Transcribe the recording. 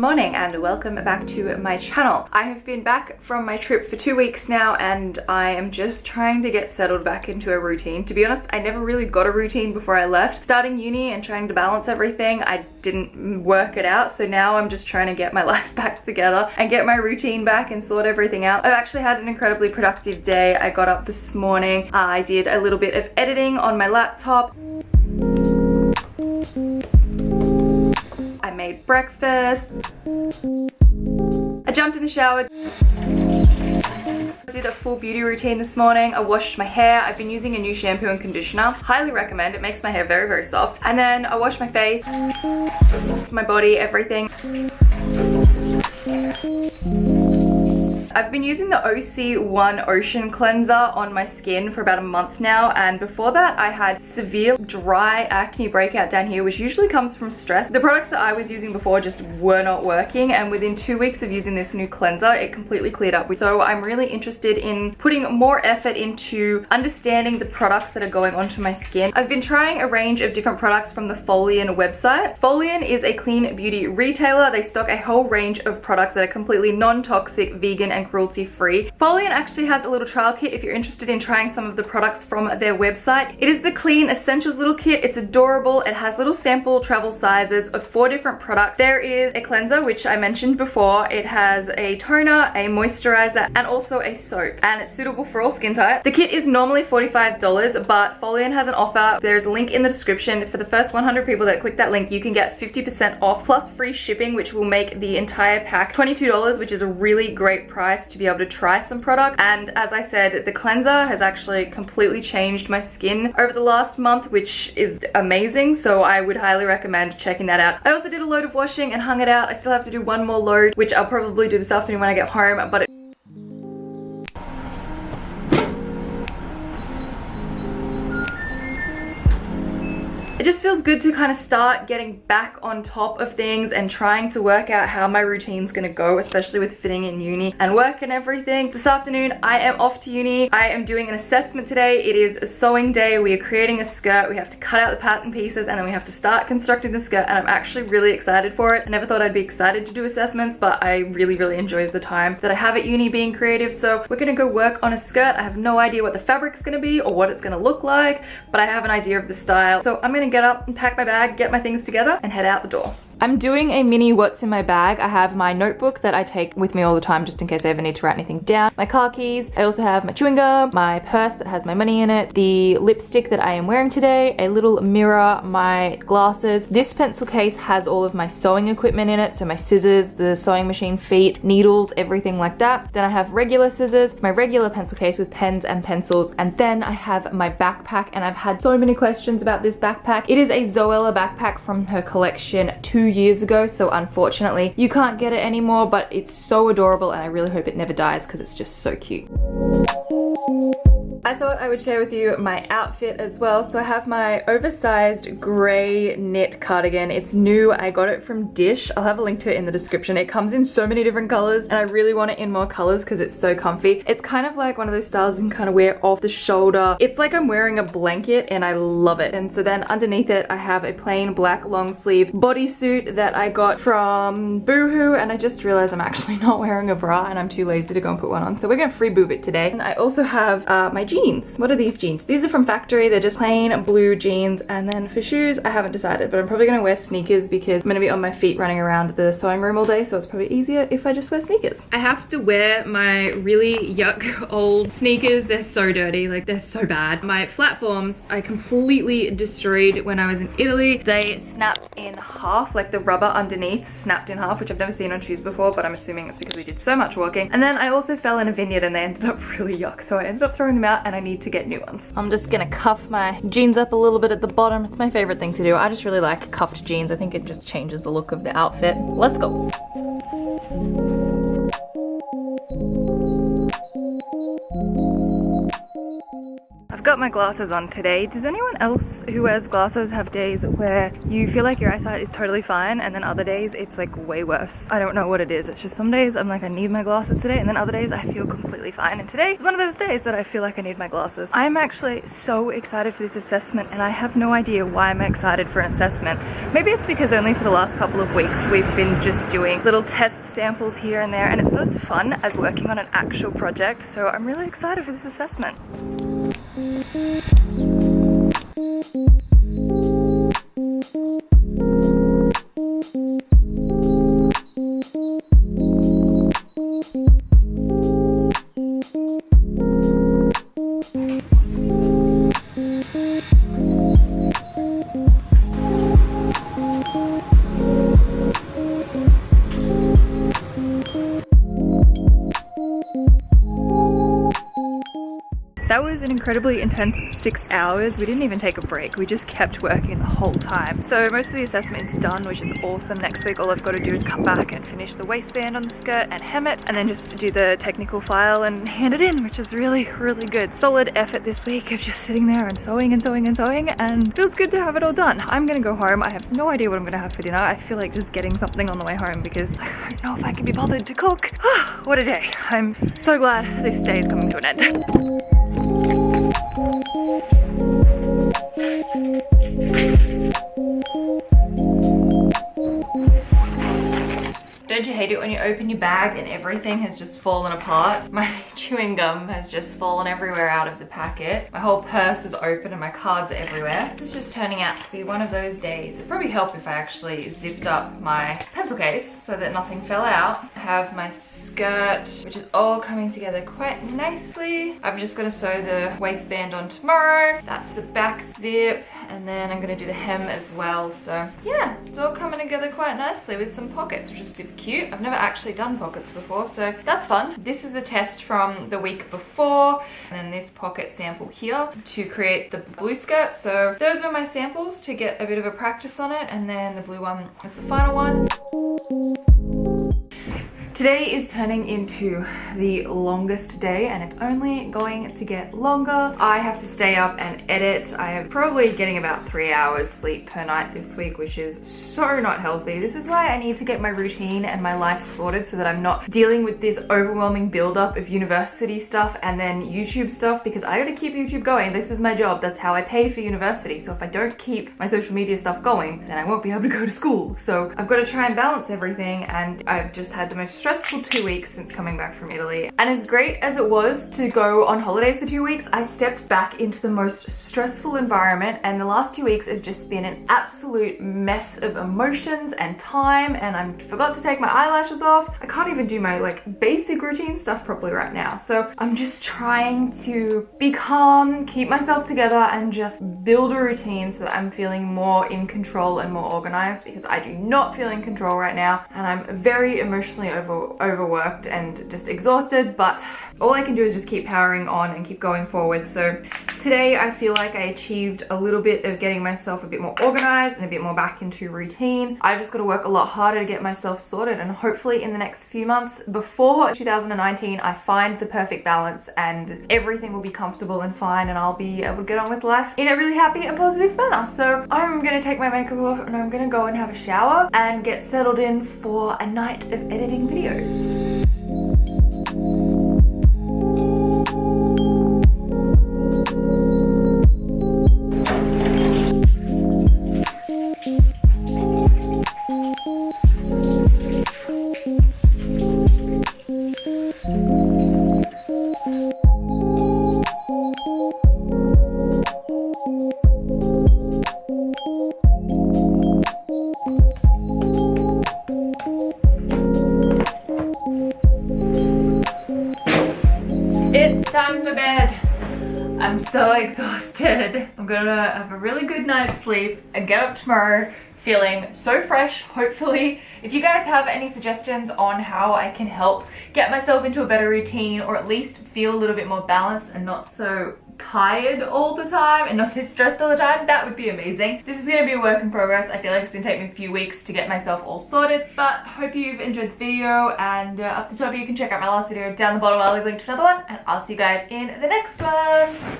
morning and welcome back to my channel. I have been back from my trip for 2 weeks now and I am just trying to get settled back into a routine. To be honest, I never really got a routine before I left. Starting uni and trying to balance everything, I didn't work it out, so now I'm just trying to get my life back together and get my routine back and sort everything out. I've actually had an incredibly productive day. I got up this morning, I did a little bit of editing on my laptop. I made breakfast. I jumped in the shower. I did a full beauty routine this morning. I washed my hair. I've been using a new shampoo and conditioner. Highly recommend. It makes my hair very, very soft. And then I washed my face, my body, everything. I've been using the OC1 Ocean Cleanser on my skin for about a month now, and before that I had severe dry acne breakout down here, which usually comes from stress. The products that I was using before just were not working, and within 2 weeks of using this new cleanser it completely cleared up. So I'm really interested in putting more effort into understanding the products that are going onto my skin. I've been trying a range of different products from the Folian website. Folian is a clean beauty retailer. They stock a whole range of products that are completely non-toxic, vegan and cruelty-free. Folian actually has a little trial kit if you're interested in trying some of the products from their website. It is the Clean Essentials little kit. It's adorable. It has little sample travel sizes of 4 different products. There is a cleanser, which I mentioned before. It has a toner, a moisturizer, and also a soap, and it's suitable for all skin types. The kit is normally $45, but Folian has an offer. There's a link in the description. For the first 100 people that click that link, you can get 50% off plus free shipping, which will make the entire pack $22, which is a really great price to be able to try some products. And as I said, the cleanser has actually completely changed my skin over the last month, which is amazing, so I would highly recommend checking that out. I also did a load of washing and hung it out. I still have to do one more load, which I'll probably do this afternoon when I get home, but it just feels good to kind of start getting back on top of things and trying to work out how my routine's gonna go, especially with fitting in uni and work and everything. This afternoon, I am off to uni. I am doing an assessment today. It is a sewing day. We are creating a skirt. We have to cut out the pattern pieces and then we have to start constructing the skirt, and I'm actually really excited for it. I never thought I'd be excited to do assessments, but I really, really enjoy the time that I have at uni being creative. So we're gonna go work on a skirt. I have no idea what the fabric's gonna be or what it's gonna look like, but I have an idea of the style. So I'm gonna get up and pack my bag, get my things together, and head out the door. I'm doing a mini what's in my bag. I have my notebook that I take with me all the time just in case I ever need to write anything down, my car keys, I also have my chewing gum, my purse that has my money in it, the lipstick that I am wearing today, a little mirror, my glasses. This pencil case has all of my sewing equipment in it, so my scissors, the sewing machine feet, needles, everything like that. Then I have regular scissors, my regular pencil case with pens and pencils, and then I have my backpack, and I've had so many questions about this backpack. It is a Zoella backpack from her collection 2 years ago, so unfortunately you can't get it anymore, but it's so adorable and I really hope it never dies because it's just so cute. I thought I would share with you my outfit as well. So I have my oversized gray knit cardigan. It's new. I got it from Dish. I'll have a link to it in the description. It comes in so many different colors and I really want it in more colors because it's so comfy. It's kind of like one of those styles you can kind of wear off the shoulder. It's like I'm wearing a blanket and I love it. And so then underneath it I have a plain black long sleeve bodysuit that I got from Boohoo, and I just realized I'm actually not wearing a bra and I'm too lazy to go and put one on. So we're gonna free boob it today. And I also have my jeans. What are these jeans? These are from Factory. They're just plain blue jeans. And then for shoes, I haven't decided, but I'm probably gonna wear sneakers because I'm gonna be on my feet running around the sewing room all day, so it's probably easier if I just wear sneakers. I have to wear my really yuck old sneakers. They're so dirty, like they're so bad. My platforms I completely destroyed when I was in Italy. They snapped in half, like the rubber underneath snapped in half, which I've never seen on shoes before, but I'm assuming it's because we did so much walking. And then I also fell in a vineyard and they ended up really yuck, so I ended up throwing them out and I need to get new ones. I'm just gonna cuff my jeans up a little bit at the bottom. It's my favorite thing to do. I just really like cuffed jeans. I think it just changes the look of the outfit. Let's go. I've got my glasses on today. Does anyone else who wears glasses have days where you feel like your eyesight is totally fine and then other days it's like way worse? I don't know what it is. It's just some days I'm like, I need my glasses today, and then other days I feel completely fine. And today is one of those days that I feel like I need my glasses. I'm actually so excited for this assessment, and I have no idea why I'm excited for an assessment. Maybe it's because only for the last couple of weeks we've been just doing little test samples here and there, and it's not as fun as working on an actual project. So I'm really excited for this assessment. That was an incredibly intense 6 hours. We didn't even take a break. We just kept working the whole time. So most of the assessment is done, which is awesome. Next week, all I've got to do is come back and finish the waistband on the skirt and hem it, and then just do the technical file and hand it in, which is really, really good. Solid effort this week of just sitting there and sewing and sewing and sewing, and feels good to have it all done. I'm gonna go home. I have no idea what I'm gonna have for dinner. I feel like just getting something on the way home because I don't know if I can be bothered to cook. What a day. I'm so glad this day is coming to an end. Don't you hate it when you open your bag and everything has just fallen apart? My chewing gum has just fallen everywhere out of the packet. My whole purse is open and my cards are everywhere. This is just turning out to be one of those days. It'd probably help if I actually zipped up my pencil case so that nothing fell out. I have my skirt, which is all coming together quite nicely. I'm just gonna sew the waistband on tomorrow. That's the back zip, and then I'm gonna do the hem as well. So yeah, it's all coming together quite nicely with some pockets, which is super cute. I've never actually done pockets before, so that's fun. This is the test from the week before, and then this pocket sample here to create the blue skirt. So those were my samples to get a bit of a practice on it, and then the blue one is the final one. Today is turning into the longest day, and it's only going to get longer. I have to stay up and edit. I am probably getting about 3 hours sleep per night this week, which is so not healthy. This is why I need to get my routine and my life sorted so that I'm not dealing with this overwhelming buildup of university stuff and then YouTube stuff, because I gotta keep YouTube going. This is my job. That's how I pay for university. So if I don't keep my social media stuff going, then I won't be able to go to school. So I've got to try and balance everything, and I've just had the most stressful 2 weeks since coming back from Italy. And as great as it was to go on holidays for 2 weeks, I stepped back into the most stressful environment, and the last 2 weeks have just been an absolute mess of emotions and time, and I forgot to take my eyelashes off. I can't even do my like basic routine stuff properly right now. So I'm just trying to be calm, keep myself together, and just build a routine so that I'm feeling more in control and more organized, because I do not feel in control right now, and I'm very emotionally overworked and just exhausted, but all I can do is just keep powering on and keep going forward. So today I feel like I achieved a little bit of getting myself a bit more organized and a bit more back into routine. I've just got to work a lot harder to get myself sorted, and hopefully in the next few months before 2019 I find the perfect balance and everything will be comfortable and fine, and I'll be able to get on with life in a really happy and positive manner. So I'm gonna take my makeup off and I'm gonna go and have a shower and get settled in for a night of editing videos. It's time for bed. I'm so exhausted. I'm gonna have a really good night's sleep and get up tomorrow feeling so fresh, hopefully. If you guys have any suggestions on how I can help get myself into a better routine, or at least feel a little bit more balanced and not so tired all the time and not so stressed all the time, that would be amazing. This is gonna be a work in progress. I feel like it's gonna take me a few weeks to get myself all sorted, but hope you've enjoyed the video, and up the top you can check out my last video. Down the bottom I'll leave a link to another one, and I'll see you guys in the next one.